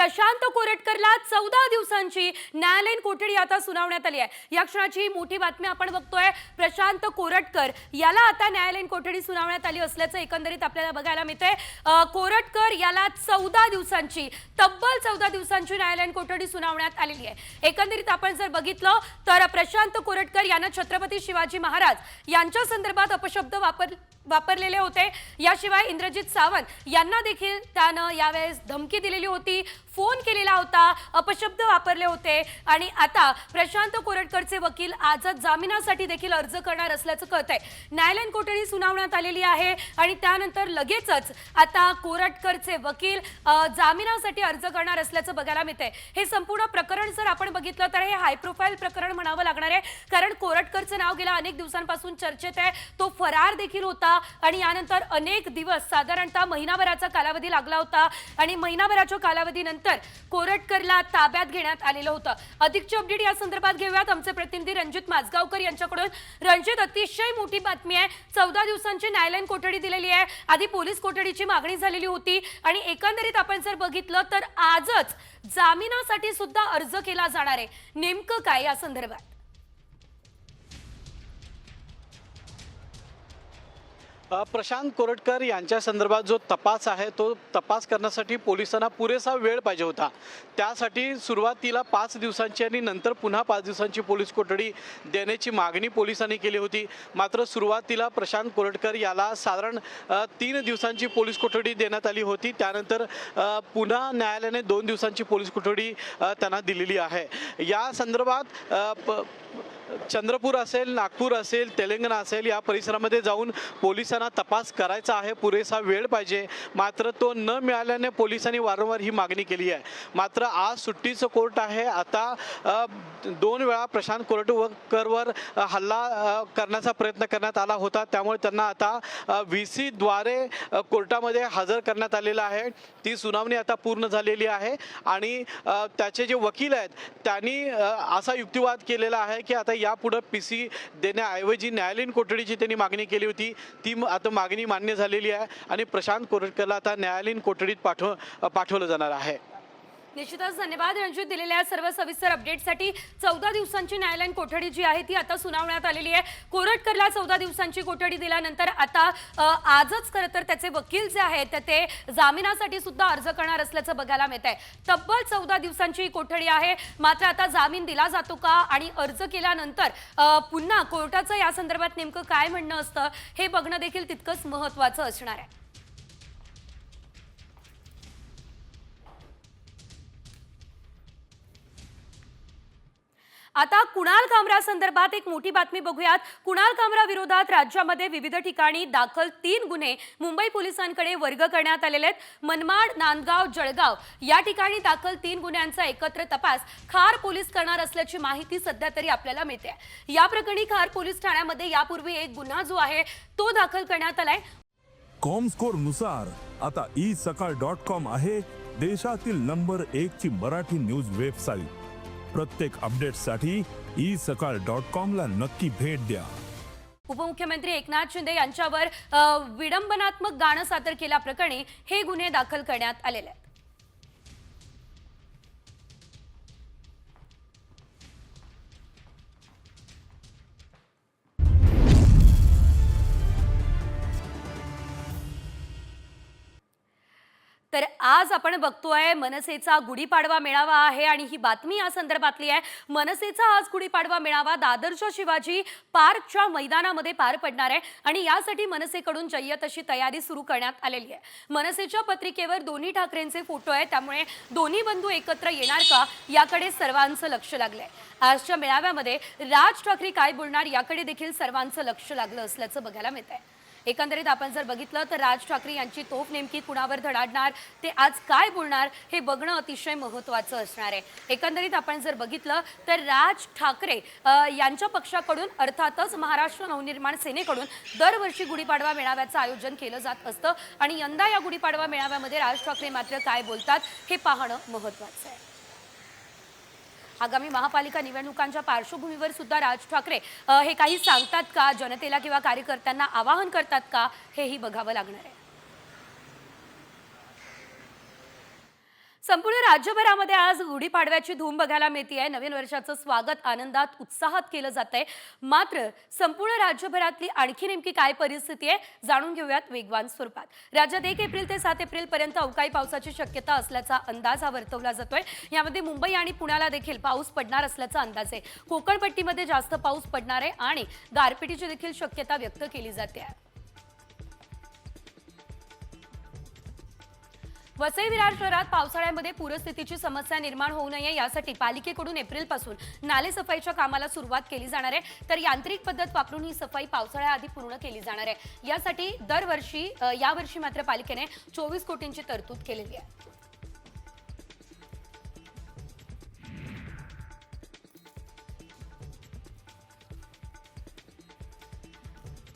प्रशांत कोरटकरला 14 दिवसांची न्यायालयीन कोठडी आता सुनावण्यात आली आहे। या क्षणाची मोठी बातमी आपण बघतोय। प्रशांत कोरटकर याला आता न्यायालयीन कोठडी सुनावण्यात आली असल्याचं एकंदरीत आपल्याला बघायला मिळतंय। कोरटकर याला 14 दिवसांची तब्बल 14 दिवसांची न्यायालयीन कोठडी सुनावण्यात आलेली आहे। एकंदरीत आपण जर बघितलं तर प्रशांत कोरटकर यांना छत्रपती शिवाजी महाराज यांच्या संदर्भात अपशब्द वापरलेले होते। याशिवाय इंद्रजित सावंत यांना देखील त्यानं यावेळेस धमकी दिलेली होती, फोन केलेला होता, अपशब्द वापरले होते आणि आता प्रशांत कोरटकरचे वकील आजच जामिनासाठी देखील अर्ज करणार असल्याचं कळतंय। न्यायालयीन कोठडी सुनावण्यात आलेली आहे आणि त्यानंतर लगेचच आता कोरटकरचे वकील जामिनासाठी अर्ज करणार असल्याचं बघायला मिळतंय। हे संपूर्ण प्रकरण जर आपण बघितलं तर हे हाय प्रोफाईल प्रकरण म्हणावं लागणार आहे, कारण कोरटकरचं नाव गेल्या अनेक दिवसांपासून चर्चेत आहे। तो फरार देखील होता आणि यानंतर अनेक दिवस साधारणतः महिनाभराचा कालावधी लागला होता आणि महिनाभराच्या कालावधीनंतर कोरटकरला ताब्यात घेण्यात आलेलं होतं। अधिकची अपडेट या संदर्भात घेऊयात आमचे प्रतिनिधी रणजित माजगावकर यांच्याकडून। रणजित, अतिशय मोठी बातमी आहे, 14 दिवसांची न्यायालयीन कोठडी दिलेली आहे। आधी पोलीस कोठडीची मागणी झालेली होती आणि एकंदरीत आपण जर बघितलं तर आजच जामिनासाठी सुद्धा अर्ज केला जाणार आहे। नेमकं काय या संदर्भात? प्रशांत कोरटकर यांच्या संदर्भात जो तपास आहे तो तपास करण्यासाठी पोलिसांना पुरेसा वेळ पाहिजे होता। त्यासाठी सुरुवातीला 5 दिवसांची आणि नंतर पुन्हा 5 दिवसांची पोलीस कोठडी देण्याची मागणी पोलिसांनी केली होती। मात्र सुरुवातीला प्रशांत कोरटकर याला साधारण 3 दिवसांची पोलीस कोठडी देण्यात आली होती। त्यानंतर पुन्हा न्यायालयाने 2 दिवसांची पोलीस कोठडी त्यांना दिलेली आहे। या संदर्भात चंद्रपूर असेल, नागपूर असेल, तेलंगणा असेल या परिसरामध्ये जाऊन पोलिसांना तपास करायचा आहे, पुरेसा वेळ पाहिजे। मात्र तो न मिळाल्याने पोलिसांनी वारंवार ही मागणी केली आहे। मात्र आज सुट्टीचं कोर्ट आहे। आता 2 वेळा प्रशांत कोरटकरवर हल्ला करण्याचा प्रयत्न करण्यात आला होता, त्यामुळे त्यांना आता VC द्वारे कोर्टामध्ये हजर करण्यात आलेलं आहे। ती सुनावणी आता पूर्ण झालेली आहे आणि त्याचे जे वकील आहेत त्यांनी असा युक्तिवाद केलेला आहे की आता यापुढे PC देण्याऐवजी न्यायालयीन कोठडीची त्यांनी मागणी केली होती, ती आता मागणी मान्य झालेली आहे आणि प्रशांत कोरटकरला आता न्यायालयीन कोठडीत पाठवलं जाणार आहे। निश्चितच धन्यवाद रणजित, दिलेल्या सर्व सविस्तर अपडेटसाठी। 14 दिवसांची न्यायालयीन कोठडी जी आहे ती आता सुनावण्यात आलेली आहे। कोरटकरला 14 दिवसांची कोठडी दिल्यानंतर आता आजच खरं तर त्याचे वकील जे आहेत ते जामिनासाठी सुद्धा अर्ज करणार असल्याचं बघायला मिळतंय। तब्बल 14 दिवसांची कोठडी आहे, मात्र आता जामीन दिला जातो का आणि अर्ज केल्यानंतर पुन्हा कोर्टाचं या संदर्भात नेमकं काय म्हणणं असतं हे बघणं देखील तितकंच महत्त्वाचं असणार आहे। आता कुणाल कामरा संदर्भात एक मोठी बातमी बघूयात। कुणाल कामरा विरोधात राज्यामध्ये विविध ठिकाणी दाखल 3 गुन्हे मुंबई पोलिसांकडे वर्ग करण्यात आलेले आहेत। मनमाड, नांदगाव, जळगाव या ठिकाणी दाखल 3 गुन्ह्यांचा एकत्र तपास खार पोलीस करणार असल्याची माहिती सध्या तरी आपल्याला मिळते। या प्रकरणी खार पोलीस ठाण्यामध्ये यापूर्वी एक गुन्हा जो आहे तो दाखल करण्यात आलाय। कॉमस्कोर नुसार आता isakal.com आहे देशातील नंबर 1 ची मराठी न्यूज वेबसाईट। प्रत्येक अपडेटसाठी isakal.com ला नक्की भेट द्या। उपमुख्यमंत्री एकनाथ शिंदे यांच्यावर विडंबनात्मक गाणं सादर केल्याप्रकरणी हे गुन्हे दाखल करण्यात आलेले आहेत। तर आज आपण बघतोय मनसेचा गुढीपाडवा मेळावा आहे आणि ही बातमी या संदर्भातली आहे। मनसेचा आज गुढीपाडवा मेळावा दादरच्या शिवाजी पार्कच्या मैदानामध्ये पार पडणार आहे आणि यासाठी मनसेकडून जय्यत अशी तयारी सुरू करण्यात आलेली आहे। मनसेच्या पत्रिकेवर दोन्ही ठाकरेंचे फोटो आहेत, त्यामुळे दोन्ही बंधू एकत्र येणार का याकडे सर्वांचं लक्ष लागलंय। आजच्या मेळाव्यामध्ये राज ठाकरे काय बोलणार याकडे देखील सर्वांचं लक्ष लागलं असल्याचं बघायला मिळतंय। एकंदरीत आपण जर बघितलं तर राज ठाकरे यांची तोफ नेमकी कुणावर धडाडणार, ते आज काय बोलणार हे बघणं अतिशय महत्त्वाचं असणार आहे। एकंदरीत आपण जर बघितलं तर राज ठाकरे यांच्या पक्षाकडून अर्थातच महाराष्ट्र नवनिर्माण सेनेकडून दरवर्षी गुढीपाडवा मेळाव्याचं आयोजन केलं जात असतं आणि यंदा या गुढीपाडवा मेळाव्यामध्ये राज ठाकरे मात्र काय बोलतात हे पाहणं महत्त्वाचं आहे। आगामी महापालिका निवडणुकांच्या पार्श्वभूमीवर सुद्धा राज ठाकरे हे काही सांगतात का, जनतेला किंवा कार्यकर्त्यांना आवाहन करतात का, हेही बघावं लागणार आहे। संपूर्ण राज्यभरामध्ये आज गुढीपाडव्याची धूम बघायला मिळते. नवीन वर्षाचं स्वागत आनंदात उत्साहात केलं जातंय. मात्र संपूर्ण राज्यभरातली आणखी नेमकी काय परिस्थिती आहे जाणून घेऊयात वेगवान स्वरूपात. राज्यात 1 एप्रिल ते 7 एप्रिल पर्यंत अवकाळी पावसाची शक्यता असल्याचा अंदाज हा वर्तवला जातोय. यामध्ये मुंबई आणि पुण्याला देखील पाऊस पडणार असल्याचा अंदाज आहे. कोकण पट्टीमध्ये जास्त पाऊस पडणार आहे आणि गारपिटीची देखील शक्यता व्यक्त केली जाते. वसई विरार शहरात पावसाळ्यामध्ये पूरस्थितीची समस्या निर्माण होऊ नये यासाठी पालिकेकडून एप्रिलपासून नाले सफाईच्या कामाला सुरुवात केली जाणार आहे. तर यांत्रिक पद्धत वापरून ही सफाई पावसाळ्याआधी पूर्ण केली जाणार आहे. यासाठी यावर्षी मात्र पालिकेने 24 कोटींची तरतूद केलेली आहे.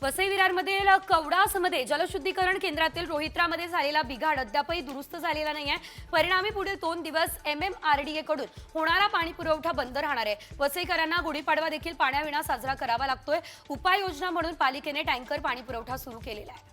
वसई विरारमधील कवडासमध्ये जलशुद्धीकरण केंद्रातील रोहित्रामध्ये झालेला बिघाड अद्यापही दुरुस्त झालेला नाहीये. परिणामी पुढील 2 दिवस MMRDA कडून होणारा पाणी पुरवठा बंद राहणार आहे. वसईकरांना गुढीपाडवा देखील पाण्याविना साजरा करावा लागतोय. उपाययोजना म्हणून पालिकेने टँकर पाणी पुरवठा सुरू केलेला आहे.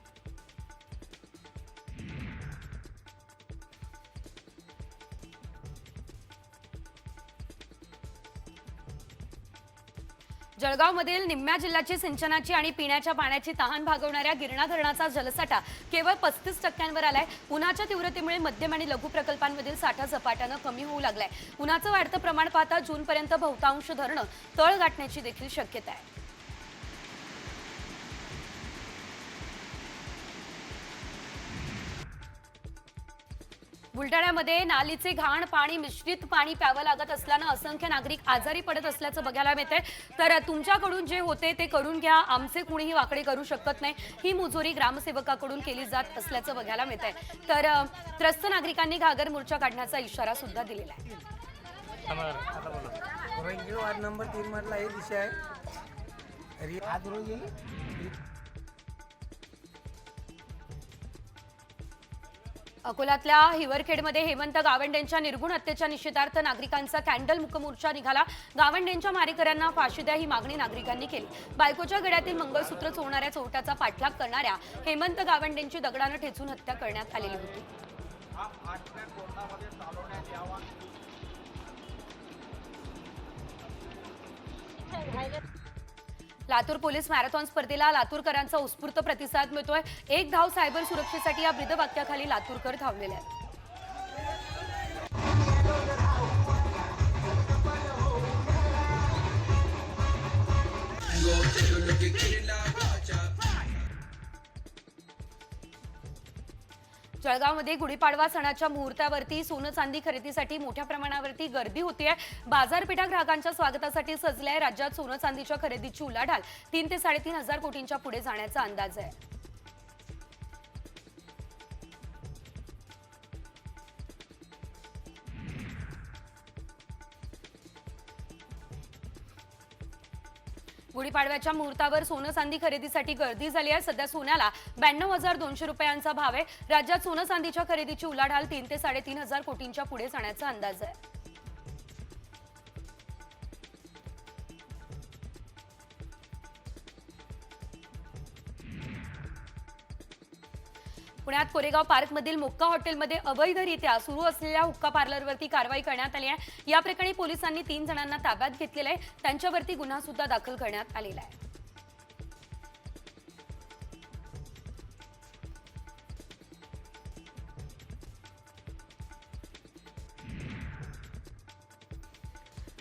जळगावमधील निम्म्या जिल्ह्याची सिंचनाची आणि पिण्याच्या पाण्याची तहान भागवणाऱ्या गिरणा धरणाचा जलसाठा केवळ 35% आलाय. उन्हाच्या तीव्रतेमुळे मध्यम आणि लघु प्रकल्पांमधील साठा झपाट्यानं कमी होऊ लागलाय. उन्हाचं वाढतं प्रमाण पाहता जूनपर्यंत बहुतांश धरणं तळ गाठण्याची देखील शक्यता आहे. बुलढाण्यामध्ये नालीचे घाण पाणी मिश्रित पाणी प्यावं लागत असल्यानं असंख्य नागरिक आजारी पडत असल्याचं बघायला मिळतंय. तर तुमच्याकडून जे होते ते करून घ्या, आमचे कुणीही वाकडे करू शकत नाही, ही मुजोरी ग्रामसेवकाकडून केली जात असल्याचं बघायला मिळतंय. तर त्रस्त नागरिकांनी घागर मोर्चा काढण्याचा इशारा सुद्धा दिलेला आहे. वार्ड नंबर 3 मधला हे विषय आहे. अकोल्यातल्या हिवरखेडमध्ये हेमंत गावंडेंच्या निर्गुण हत्येच्या निषेधार्थ नागरिकांचा कॅन्डल मुकमोर्चा निघाला. गावंडेंच्या मारेकऱ्यांना फाशी द्या ही मागणी नागरिकांनी केली. बायकोच्या गळ्यातील मंगळसूत्र चोरणाऱ्या चोरट्याचा पाठलाग करणाऱ्या हेमंत गावंडेंची दगडानं ठेचून हत्या करण्यात आलेली होती. लातूर पोलीस मॅरेथॉन स्पर्धेला लातूरकरांचा उत्स्फूर्त प्रतिसाद मिळतोय. 1 धाव सायबर सुरक्षेसाठी या ब्रीदवाक्याखाली लातूरकर धावलेले आहेत. जळगावमध्ये गुढीपाडवा सणाच्या मुहूर्तावरती सोनं चांदी खरेदीसाठी मोठ्या प्रमाणावरती गर्दी होतीये. बाजारपेठा ग्राहकांच्या स्वागतासाठी सजल्या. राज्यात सोनं चांदीच्या खरेदीची उलाढाल 3 ते 3.5 हजार कोटींच्या पुढे जाण्याचा अंदाज आहे. गुढीपाडव्याच्या मुहूर्तावर सोनं चांदी खरेदीसाठी गर्दी झाली आहे. सध्या सोन्याला 92,200 रुपयांचा भाव आहे. राज्यात सोनं चांदीच्या खरेदीची उलाढाल 3 ते 3.5 हजार कोटींच्या पुढे जाण्याचा अंदाज आहे. पुण्यात कोरेगाव पार्कमधील मोक्का हॉटेलमध्ये अवैधरित्या सुरू असलेल्या हुक्का पार्लरवरती कारवाई करण्यात आली आहे. या प्रकरणी पोलिसांनी 3 जणांना ताब्यात घेतलेलं आहे. त्यांच्यावरती गुन्हा सुद्धा दाखल करण्यात आलेला आहे.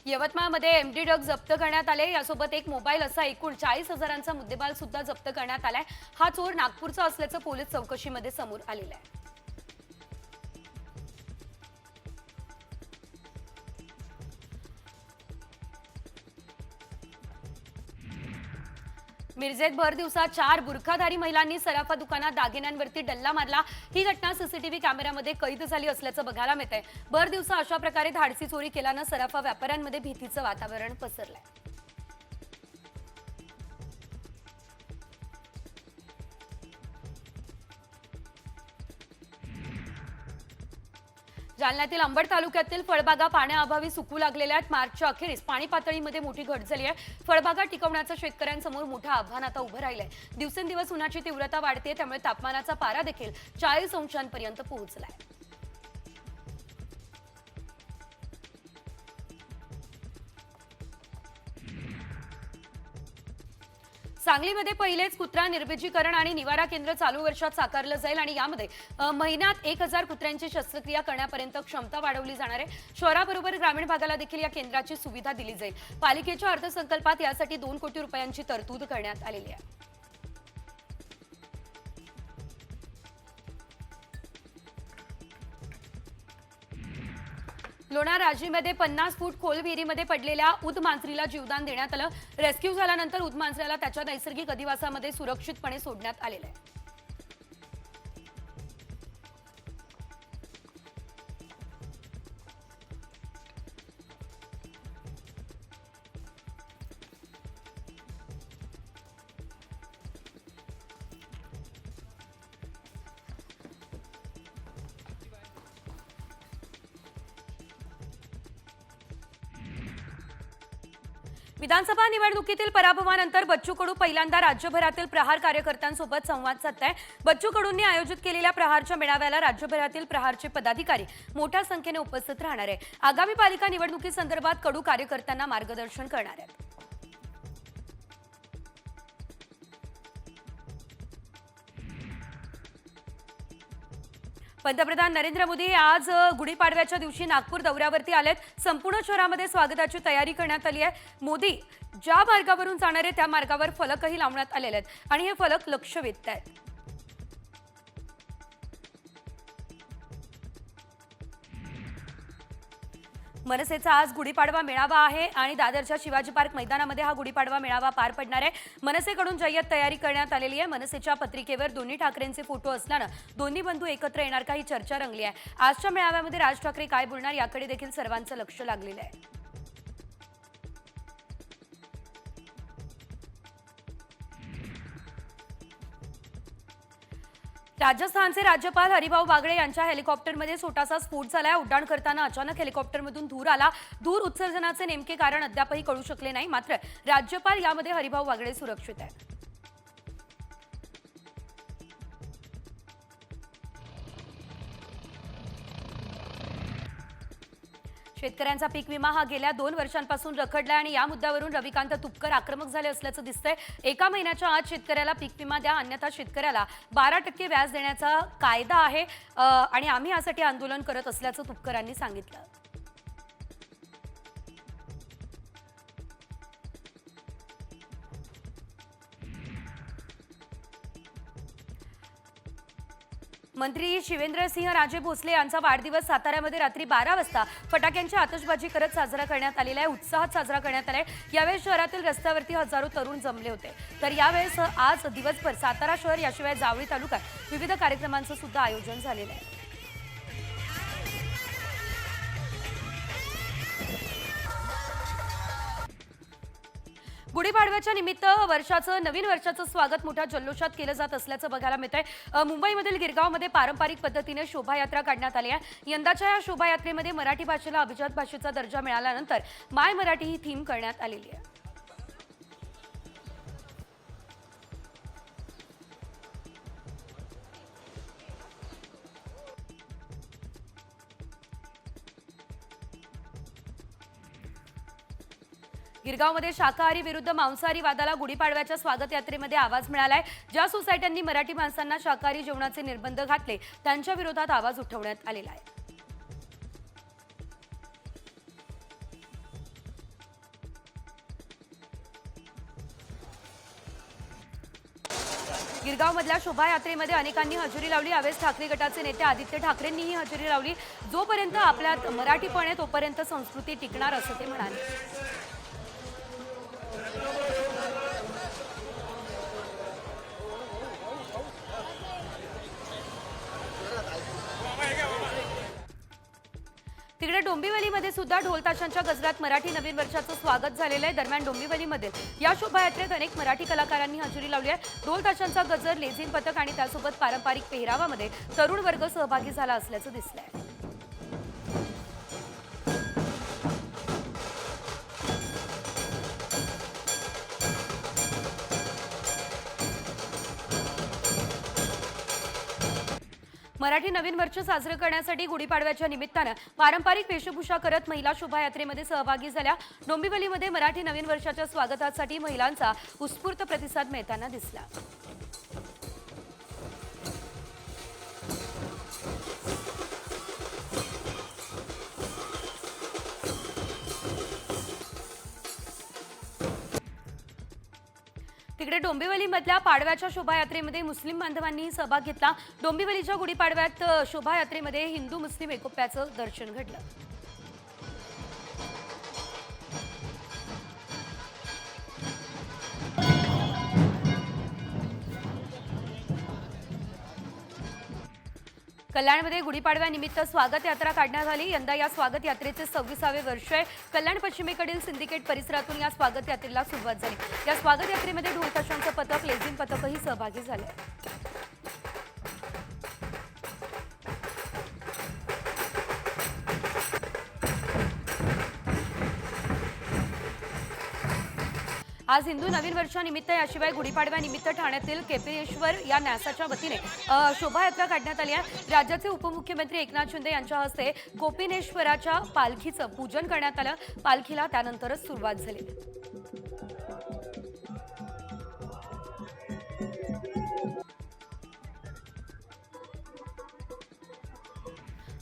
यवतमाळमध्ये MD ड्रग जप्त करण्यात आले. यासोबत एक मोबाईल असा एकूण 40 हजारांचा मुद्देमाल सुद्धा जप्त करण्यात आलाय. हा चोर नागपूरचा असल्याचं पोलीस चौकशीमध्ये समोर आलेलं आहे. मिरजेत भर दिवसात 4 बुरखाधारी महिलांनी सराफा दुकानात दागिन्यांवरती डल्ला मारला. ही घटना CCTV कॅमेऱ्यामध्ये कैद झाली असल्याचं बघायला मिळतंय. भर दिवसा अशा प्रकारे धाडसी चोरी केल्यानं सराफा व्यापाऱ्यांमध्ये भीतीचं वातावरण पसरलंय. जालन्यातील अंबड तालुक्यातील फळबागा पाण्याअभावी सुकू लागलेल्या आहेत. मार्चच्या अखेरीस पाणी पातळीमध्ये मोठी घट झाली आहे. फळबागा टिकवण्याचं शेतकऱ्यांसमोर मोठं आव्हान आता उभं राहिलंय. दिवसेंदिवस उन्हाची तीव्रता वाढते, त्यामुळे तापमानाचा पारा देखील 40 अंशांपर्यंत पोहोचलाय. सांगलीमध्ये पहिलेच कुत्रा निर्बीजीकरण आणि निवारा केंद्र चालू वर्षात साकारलं जाईल आणि यामध्ये महिन्यात 1000 कुत्र्यांची शस्त्रक्रिया करण्यापर्यंत क्षमता वाढवली जाणार आहे. शहराबरोबर ग्रामीण भागाला देखील या केंद्राची सुविधा दिली जाईल. पालिकेच्या अर्थसंकल्पात यासाठी 2 कोटी रुपयांची तरतूद करण्यात आलेली आहे. लोणार राजीमध्ये 50 फूट खोल विहिरीमध्ये पडलेल्या उद मांजरीला जीवदान देण्यात आलं. रेस्क्यू झाल्यानंतर उद मांजरीला त्याच्या नैसर्गिक अधिवासामध्ये सुरक्षितपणे सोडण्यात आलेलं आहे. विधानसभा निवडणुकीतील पराभवानंतर बच्चू कडू पहिल्यांदा राज्यभरातील प्रहार कार्यकर्त्यांसोबत संवाद साधताय. बच्चू कडूंनी आयोजित केलेल्या प्रहारच्या मेळाव्याला राज्यभरातील प्रहारचे पदाधिकारी मोठ्या संख्येने उपस्थित राहणार आहे. आगामी पालिका निवडणुकीसंदर्भात कडू कार्यकर्त्यांना मार्गदर्शन करणार आहेत. पंतप्रधान नरेंद्र मोदी आज गुढीपाडव्याच्या दिवशी नागपूर दौऱ्यावरती आलेत. संपूर्ण शहरामध्ये स्वागताची तयारी करण्यात आली आहे. मोदी ज्या मार्गावरून जाणार आहे त्या मार्गावर फलकही लावण्यात आलेले आहेत आणि हे फलक लक्ष वेधत आहेत. मनसेचा आज गुढीपाडवा मेळावा आहे आणि दादरच्या शिवाजी पार्क मैदानामध्ये हा गुढीपाडवा मेळावा पार पडणार आहे. मनसेकडून जय्यत तयारी करण्यात आलेली आहे. मनसेच्या पत्रिकेवर दोन्ही ठाकरेंचे फोटो असल्यानं दोन्ही बंधू एकत्र येणार का ही चर्चा रंगली आहे. आजच्या मेळाव्यामध्ये राज ठाकरे काय बोलणार याकडे देखील सर्वांचं लक्ष लागलेलं आहे. राजस्थानचे राज्यपाल हरिभाऊ बागडे यांच्या हेलिकॉप्टरमध्ये छोटासा स्फोट झालाय. उड्डाण करताना अचानक हेलिकॉप्टरमधून धूर आला. धूर उत्सर्जनाचे नेमके कारण अद्यापही कळू शकले नाही. मात्र राज्यपाल यामध्ये हरिभाऊ बागडे सुरक्षित आहेत. शेतकऱ्यांचा पीक विमा हा गेल्या 2 वर्षांपासून रखडलाय आणि या मुद्द्यावरून रविकांत तुपकर आक्रमक झाले असल्याचं दिसतंय. एका महिन्याच्या आत शेतकऱ्याला पीक विमा द्या, अन्यथा शेतकऱ्याला 12% व्याज देण्याचा कायदा आहे आणि आम्ही यासाठी आंदोलन करत असल्याचं तुपकरांनी सांगितलं. मंत्री शिवेंद्रसिंह राजे भोसले यांचा वाढदिवस साताऱ्यामध्ये रात्री 12 वाजता फटाक्यांची आतषबाजी करत साजरा करण्यात आलेला आहे. उत्साहात साजरा करण्यात आलाय. यावेळी शहरातील रस्त्यावरती हजारो तरुण जमले होते. तर यावेळेस आज दिवसभर सातारा शहर याशिवाय जावळी तालुक्यात विविध कार्यक्रमांचं सुद्धा आयोजन झालेलं आहे. गुढीपाडव्याच्या निमित्त नवीन वर्षाचं स्वागत मोठ्या जल्लोषात केलं जात असल्याचं बघायला मिळतंय. मुंबईमधील गिरगावमध्ये पारंपरिक पद्धतीने शोभायात्रा काढण्यात आली आहे. यंदाच्या या शोभायात्रेमध्ये मराठी भाषेला अभिजात भाषेचा दर्जा मिळाल्यानंतर माय मराठी ही थीम करण्यात आलेली आहे. गिरगावमध्ये शाकाहारी विरुद्ध मांसाहारी वादाला गुढीपाडव्याच्या स्वागत यात्रेमध्ये आवाज मिळालाय. ज्या सोसायट्यांनी मराठी माणसांना शाकाहारी जेवणाचे निर्बंध घातले त्यांच्या विरोधात आवाज उठवण्यात आलेला आहे. गिरगावमधल्या शोभायात्रेमध्ये अनेकांनी हजेरी लावली. यावेळेस ठाकरे गटाचे नेते आदित्य ठाकरेंनीही हजेरी लावली. जोपर्यंत आपल्यात मराठीपण आहे तोपर्यंत संस्कृती टिकणार असं ते म्हणाले. तिकडे डोंबिवलीमध्ये सुद्धा ढोल ताशांच्या गजरात मराठी नवीन वर्षाचं स्वागत झालेलं आहे. दरम्यान डोंबिवलीमध्ये या शोभायात्रेत अनेक मराठी कलाकारांनी हजेरी लावली आहे. ढोल ताशांचा गजर, लेझीम पथक आणि त्यासोबत पारंपरिक पेहरावामध्ये तरुण वर्ग सहभागी झाला असल्याचं दिसलंय. मराठी नवीन वर्ष साजरे करण्यासाठी गुढीपाडव्याच्या निमित्तानं पारंपरिक वेशभूषा करत महिला शोभायात्रेमध्ये सहभागी झाल्या। डोंबिवलीमध्ये मराठी नवीन वर्षाच्या स्वागतासाठी महिलांचा उत्स्फूर्त प्रतिसाद मिळताना दिसला। तिकडे डोंबिवलीमधल्या पाडव्याच्या शोभायात्रेमध्ये मुस्लिम बांधवांनी सहभाग घेतला। डोंबिवलीच्या गुढीपाडव्यात शोभायात्रेमध्ये हिंदू मुस्लिम एकोप्याचं दर्शन घडलं। कल्याणमध्ये गुढीपाडव्यानिमित्त स्वागत यात्रा काढण्यात आली। यंदा या स्वागत यात्रेचे 26वे वर्ष आहे। कल्याण पश्चिमेकडील सिंडिकेट परिसरातून या स्वागत यात्रेला सुरुवात झाली। या स्वागत यात्रेमध्ये ढोल ताशांचं पथक, लेझिम पथकही सहभागी झाले। आज हिंदू नवीन वर्षानिमित्त याशिवाय गुढीपाडव्यानिमित्त ठाण्यातील केपिनेश्वर या न्यासाच्या वतीने शोभायात्रा काढण्यात आली आहे। राज्याचे उपमुख्यमंत्री एकनाथ शिंदे यांच्या हस्ते कोपिनेश्वराच्या पालखीचं पूजन करण्यात आलं। पालखीला त्यानंतरच सुरुवात झाली।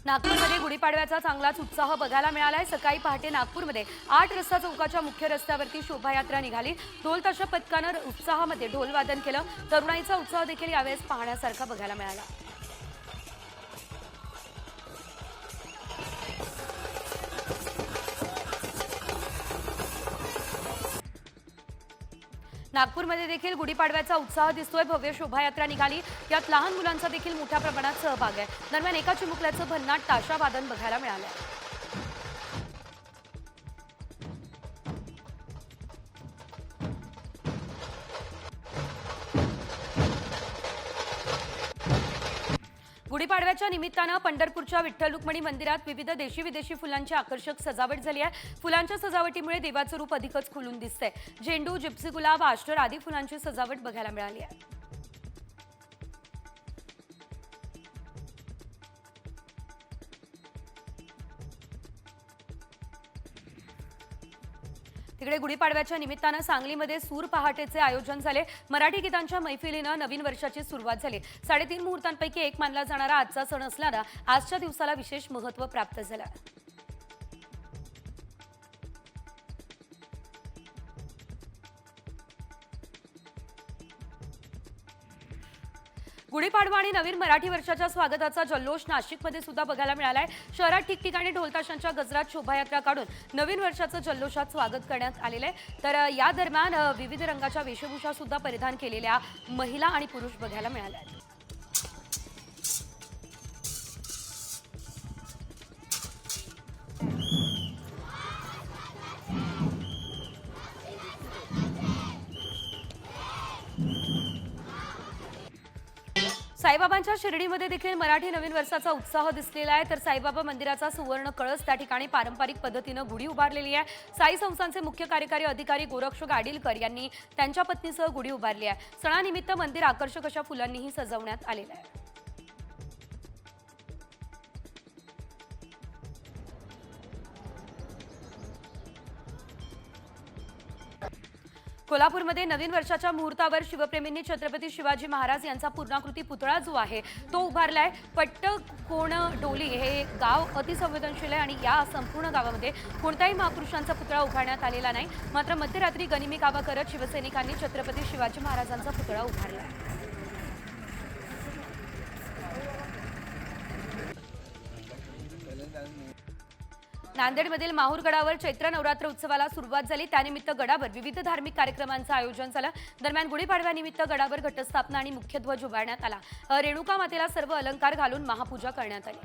नागपूरमध्ये गुढीपाडव्याचा चांगलाच उत्साह बघायला मिळालाय। सकाळी पहाटे नागपूरमध्ये 8 रस्ता चौकाच्या मुख्य रस्त्यावरती शोभायात्रा निघाली। ढोल ताशा पथकानं उत्साहामध्ये ढोलवादन केलं। तरुणाईचा उत्साह देखील यावेळेस पाहण्यासारखा बघायला मिळाला। नागपूरमध्ये देखील गुढीपाडव्याचा उत्साह दिसतोय। भव्य शोभायात्रा निघाली, यात लहान मुलांचा देखील मोठ्या प्रमाणात सहभाग आहे। दरम्यान एका चिमुकल्याचं भन्नाट ताशा वादन बघायला मिळालं। गुढीपाडव्याच्या निमित्तानं पंढरपूरच्या विठ्ठल रुक्मिणी मंदिरात विविध देशी विदेशी फुलांची आकर्षक सजावट झाली आहे। फुलांच्या सजावटीमुळे देवाचं रूप अधिकच खुलून दिसतंय। झेंडू, जिप्सी गुलाब, आष्टर आदी फुलांची सजावट बघायला मिळाली आहे। तिकडे गुढीपाडव्याच्या निमित्तानं सांगलीमध्ये सूर पहाटेचे आयोजन झाले। मराठी गीतांच्या मैफिलीनं नवीन वर्षाची सुरुवात झाली। 3.5 मुहूर्तांपैकी एक मानला जाणारा आजचा सण असल्यानं आजच्या दिवसाला विशेष महत्त्व प्राप्त झालं। गुढीपाडवा आणि नवीन मराठी वर्षाच्या स्वागताचा जल्लोष नाशिकमध्ये सुद्धा बघायला मिळालाय। शहरात ठिकठिकाणी ढोलताशांच्या गजरात शोभायात्रा काढून नवीन वर्षाचं जल्लोषात स्वागत करण्यात आलेलं आहे। तर या दरम्यान विविध रंगाच्या वेशभूषा सुद्धा परिधान केलेल्या महिला आणि पुरुष बघायला मिळाले आहेत। साईबाबांच्या शिर्डीमध्ये देखील मराठी नवीन वर्षाचा उत्साह दिसलेला आहे। तर साईबाबा मंदिराचा सुवर्ण कळस त्या ठिकाणी पारंपरिक पद्धतीनं गुढी उभारलेली आहे। साई संस्थानचे मुख्य कार्यकारी अधिकारी गोरक्ष गाडीलकर यांनी त्यांच्या पत्नीसह गुढी उभारली आहे। सणानिमित्त मंदिर आकर्षक अशा फुलांनीही सजवण्यात आलेलं आहे। कोल्हापूरमध्ये नवीन वर्षाच्या मुहूर्तावर शिवप्रेमींनी छत्रपती शिवाजी महाराज यांचा पूर्णाकृती पुतळा जो आहे तो उभारलाय। पट्टकोण डोली हे गाव अतिसंवेदनशील आहे आणि या संपूर्ण गावामध्ये कोणत्याही महापुरुषांचा पुतळा उभारण्यात आलेला नाही। मात्र मध्यरात्री गनिमी कावा करत शिवसैनिकांनी छत्रपती शिवाजी महाराजांचा पुतळा उभारलाय। नांदेडमधील माहूर गडावर चैत्र नवरात्र उत्सवाला सुरुवात झाली। त्यानिमित्त गडावर विविध धार्मिक कार्यक्रमांचं आयोजन झालं। दरम्यान गुढीपाडव्यानिमित्त गडावर घटस्थापना आणि मुख्य ध्वज उभारण्यात आला। रेणुका मातेला सर्व अलंकार घालून महापूजा करण्यात आली।